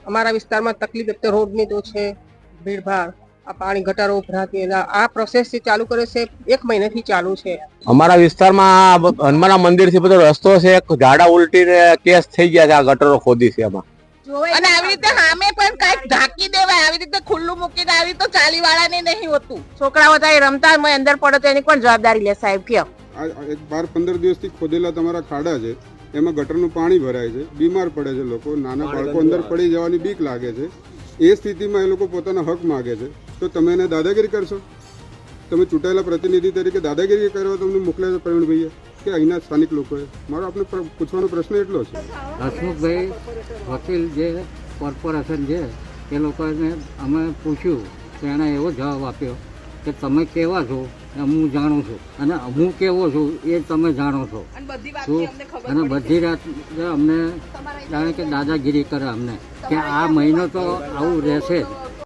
અમારા વિસ્તારમાં તકલીફ એક તો રોડની તો છે, ભીડભાડ, આ પાણી ગટારો ઉભરાતી આ પ્રોસેસ જે ચાલુ કરે છે 1 મહિનાથી ચાલુ છે. અમારા વિસ્તારમાં હનુમાન મંદિર થી બધો રસ્તો છે, ઝાડા ઉલટીને કેસ થઈ ગયા છે. આ ગટરો ખોદી છે એમાં, અને આવી રીતે સામે પણ કઈક ઢાંકી દેવાય, આવી રીતે ખુલ્લું મૂકીને આવી તો ચાલી વાળાને નહીં હોતું. છોકરાઓ ત્યાં રમતા હોય અંદર પડે તો એની પણ જવાબદારી લે સાહેબ. કયો 12-15 દિવસથી ખોદેલા તમારા ખાડા છે, એમાં ગટરનું પાણી ભરાય છે, બીમાર પડે છે લોકો, નાના બાળકો અંદર પડી જવાની બીક લાગે છે. એ સ્થિતિમાં એ લોકો પોતાના હક માગે છે, તો તમે એને દાદાગીરી કરશો? તમે ચૂંટાયેલા પ્રતિનિધિ તરીકે દાદાગીરી કરવા તમને મોકલ્યા છે પ્રવીણભાઈએ કે અહીંના સ્થાનિક લોકોએ? મારો આપને પૂછવાનો પ્રશ્ન એટલો છે. હસમુખભાઈ વકીલ જે કોર્પોરેશન છે એ લોકોને અમે પૂછ્યું તો એણે એવો જવાબ આપ્યો કે તમે કેવા છો એ હું જાણું છું, અને હું કેવો છું એ તમે જાણો છો. અને બધી રાત અમને જાણે કે દાદાગીરી કરે અમને કે આ મહિનો તો આવું રહેશે જ.